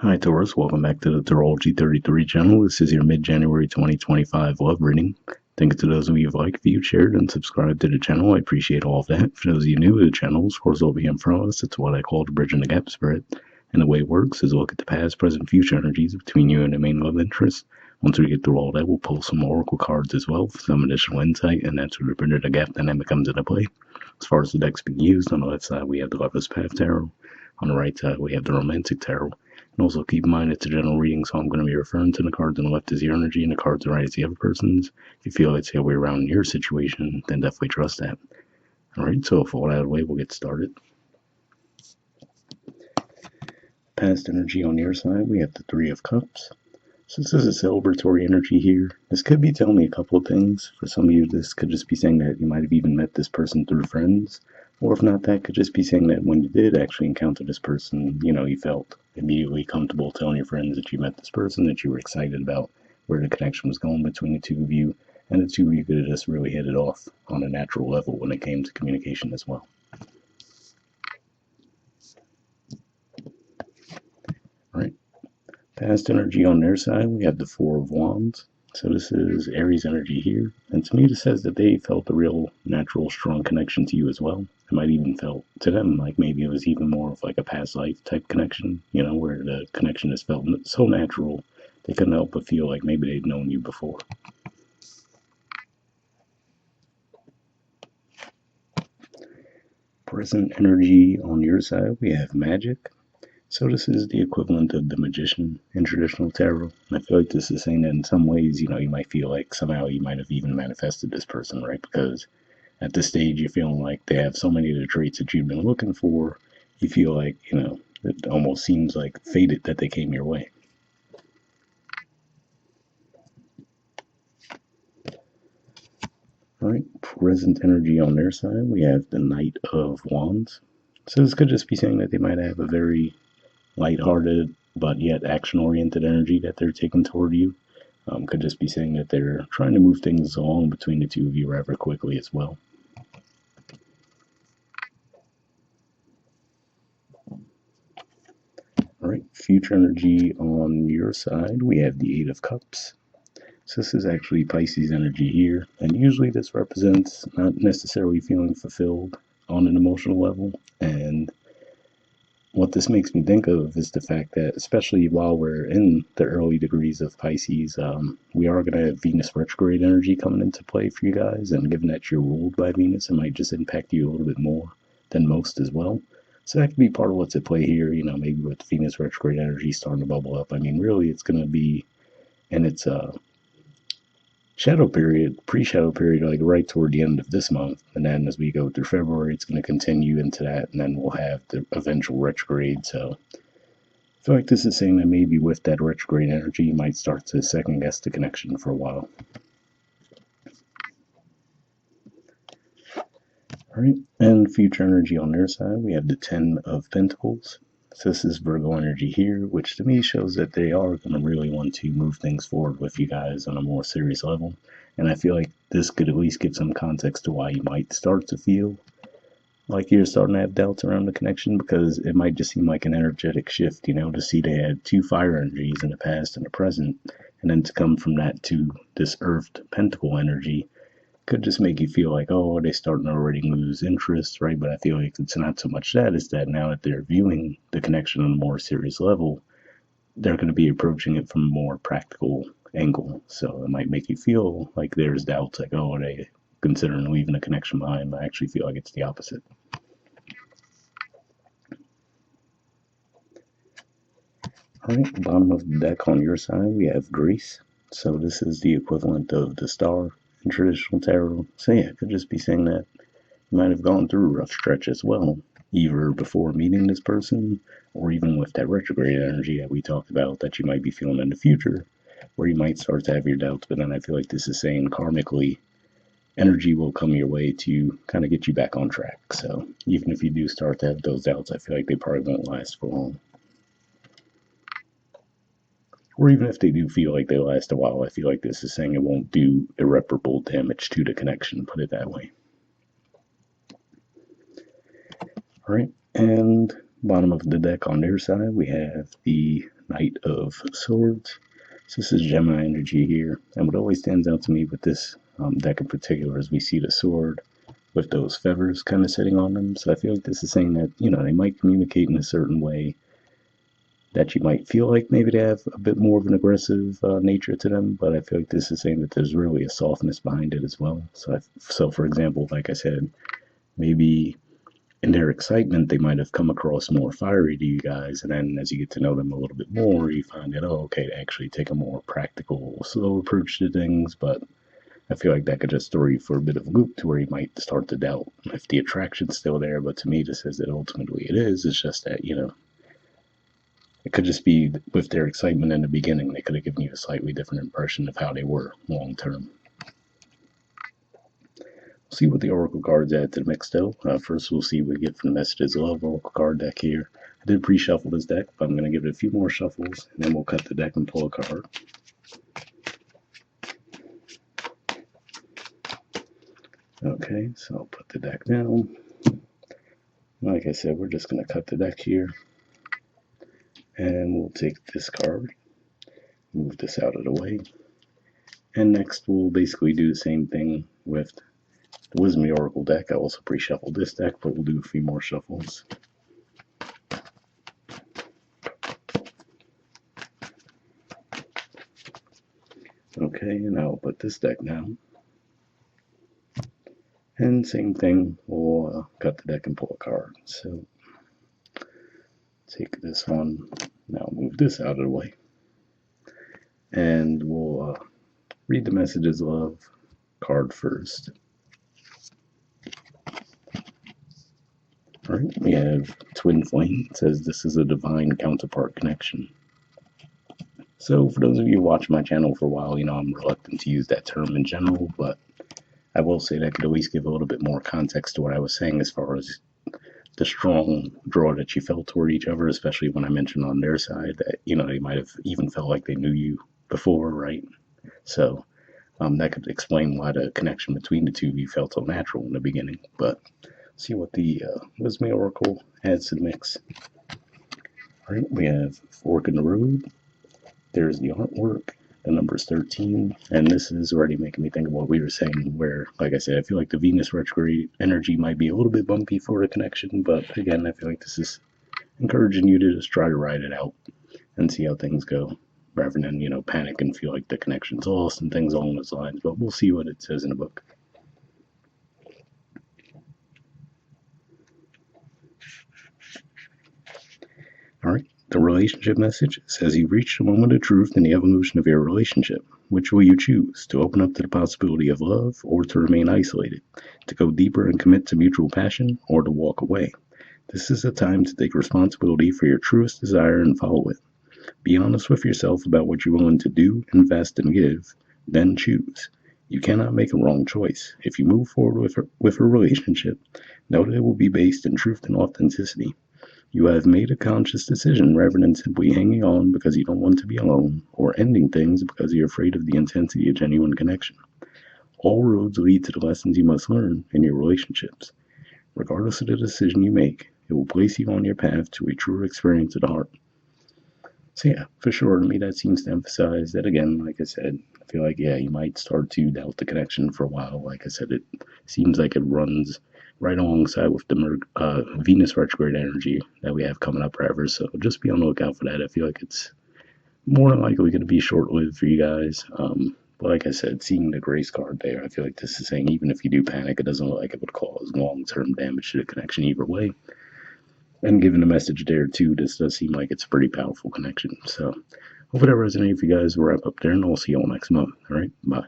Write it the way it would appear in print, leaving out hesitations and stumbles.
Hi Taurus, welcome back to the Astrology 33 channel. This is your mid-January 2025 love reading. Thank you to those of you who've liked, viewed, shared, and subscribed to the channel. I appreciate all of that. For those of you new to the channel, of course, over here in front of us, it's what I call the Bridging the Gap spread. And the way it works is look at the past, present, future energies between you and the main love interest. Once we get through all that, we'll pull some oracle cards as well for some additional insight, and that's where the Bridging the Gap dynamic comes into play. As far as the decks being used, on the left side we have the Lover's Path Tarot. On the right side we have the Romantic Tarot. And also keep in mind it's a general reading, so I'm going to be referring to the cards on the left as your energy and the cards on the right as the other person's. If you feel it's the other way around in your situation, then definitely trust that. Alright, so with all that out of the way, we'll get started. Past energy on your side, we have the Three of Cups. So this is a celebratory energy here. This could be telling me a couple of things. For some of you, this could just be saying that you might have even met this person through friends. Or if not, that could just be saying that when you did actually encounter this person, you felt immediately comfortable telling your friends that you met this person, that you were excited about where the connection was going between the two of you, and the two of you could have just really hit it off on a natural level when it came to communication as well. All right. Past energy on their side, we have the Four of Wands. So this is Aries energy here. And to me, this says that they felt a real natural, strong connection to you as well. It might even felt to them like maybe it was even more of like a past life type connection, where the connection is felt so natural, they couldn't help but feel like maybe they'd known you before. Present energy on your side, we have Magic. So this is the equivalent of the Magician in traditional tarot. And I feel like this is saying that in some ways, you might feel like somehow you might have even manifested this person, right? Because at this stage, you're feeling like they have so many of the traits that you've been looking for. You feel like, it almost seems like fated that they came your way. All right, present energy on their side, we have the Knight of Wands. So this could just be saying that they might have a very lighthearted but yet action-oriented energy that they're taking toward you. Could just be saying that they're trying to move things along between the two of you rather quickly as well. All right, future energy on your side, we have the Eight of Cups. So this is actually Pisces energy here, and usually this represents not necessarily feeling fulfilled on an emotional level. And what this makes me think of is the fact that, especially while we're in the early degrees of Pisces, we are going to have Venus retrograde energy coming into play for you guys, and given that you're ruled by Venus, it might just impact you a little bit more than most as well. So that could be part of what's at play here, maybe with Venus retrograde energy starting to bubble up. I mean, really, it's going to be in its shadow period, pre-shadow period, like right toward the end of this month. And then as we go through February, it's going to continue into that, and then we'll have the eventual retrograde. So I feel like this is saying that maybe with that retrograde energy, you might start to second guess the connection for a while. All right, and future energy on their side, we have the Ten of Pentacles. So this is Virgo energy here, which to me shows that they are going to really want to move things forward with you guys on a more serious level. And I feel like this could at least give some context to why you might start to feel like you're starting to have doubts around the connection, because it might just seem like an energetic shift, to see they had two fire energies in the past and the present, and then to come from that to this earthed pentacle energy could just make you feel like, oh, they're starting to already lose interest, right? But I feel like it's not so much that, it's that now that they're viewing the connection on a more serious level, they're going to be approaching it from a more practical angle. So it might make you feel like there's doubts, like, oh, are they considering leaving a connection behind? I actually feel like it's the opposite. All right, bottom of the deck on your side, we have Grace. So this is the equivalent of the star in traditional tarot. So yeah, it could just be saying that you might have gone through a rough stretch as well, either before meeting this person or even with that retrograde energy that we talked about that you might be feeling in the future, where you might start to have your doubts. But then I feel like this is saying karmically, energy will come your way to kind of get you back on track. So even if you do start to have those doubts, I feel like they probably won't last for long. Or even if they do feel like they last a while, I feel like this is saying it won't do irreparable damage to the connection, put it that way. All right, and bottom of the deck on their side, we have the Knight of Swords. So this is Gemini energy here. And what always stands out to me with this deck in particular is we see the sword with those feathers kind of sitting on them. So I feel like this is saying that, they might communicate in a certain way that you might feel like maybe they have a bit more of an aggressive nature to them, but I feel like this is saying that there's really a softness behind it as well. So for example, like I said, maybe in their excitement, they might have come across more fiery to you guys, and then as you get to know them a little bit more, you find that, oh, okay, they actually take a more practical, slow approach to things, but I feel like that could just throw you for a bit of a loop to where you might start to doubt if the attraction's still there, but to me, this says that ultimately it is. It's just that, it could just be with their excitement in the beginning, they could have given you a slightly different impression of how they were long term. We'll see what the Oracle cards add to the mix, though. First, we'll see what we get from the Messages of Love Oracle card deck here. I did pre-shuffle this deck, but I'm going to give it a few more shuffles, and then we'll cut the deck and pull a card. Okay, so I'll put the deck down. Like I said, we're just going to cut the deck here. And we'll take this card, move this out of the way. And next, we'll basically do the same thing with the Wisdom of the Oracle deck. I also pre-shuffled this deck, but we'll do a few more shuffles. Okay, and I'll put this deck down. And same thing, we'll cut the deck and pull a card. So take this one, now move this out of the way. And we'll read the Messages of Love card first. All right, we have Twin Flame. It says this is a divine counterpart connection. So for those of you who watch my channel for a while, I'm reluctant to use that term in general, but I will say that I could always give a little bit more context to what I was saying as far as the strong draw that you felt toward each other, especially when I mentioned on their side that, they might have even felt like they knew you before, right? So that could explain why the connection between the two of you felt so natural in the beginning. But see what the Wisdom Oracle adds to the mix. All right, we have Fork in the Road. There's the artwork. The number is 13, and this is already making me think of what we were saying, where, like I said, I feel like the Venus retrograde energy might be a little bit bumpy for the connection, but again, I feel like this is encouraging you to just try to ride it out and see how things go, rather than, panic and feel like the connection's lost and things along those lines, but we'll see what it says in the book. All right, the relationship message says you've reached a moment of truth in the evolution of your relationship. Which will you choose? To open up to the possibility of love, or to remain isolated? To go deeper and commit to mutual passion, or to walk away? This is a time to take responsibility for your truest desire and follow it. Be honest with yourself about what you're willing to do, invest, and give, then choose. You cannot make a wrong choice. If you move forward with a relationship, know that it will be based in truth and authenticity. You have made a conscious decision rather than simply hanging on because you don't want to be alone, or ending things because you're afraid of the intensity of genuine connection. All roads lead to the lessons you must learn in your relationships. Regardless of the decision you make, it will place you on your path to a true experience of the heart. So yeah, for sure, to me that seems to emphasize that again, like I said, I feel like, you might start to doubt the connection for a while. Like I said, it seems like it runs right alongside with the Venus retrograde energy that we have coming up forever. So just be on the lookout for that. I feel like it's more than likely going to be short-lived for you guys. But like I said, seeing the Grace card there, I feel like this is saying even if you do panic, it doesn't look like it would cause long-term damage to the connection either way. And given the message there too, this does seem like it's a pretty powerful connection. So hopefully that resonated for you guys. We'll wrap up there, and I'll see you all next month. All right, bye.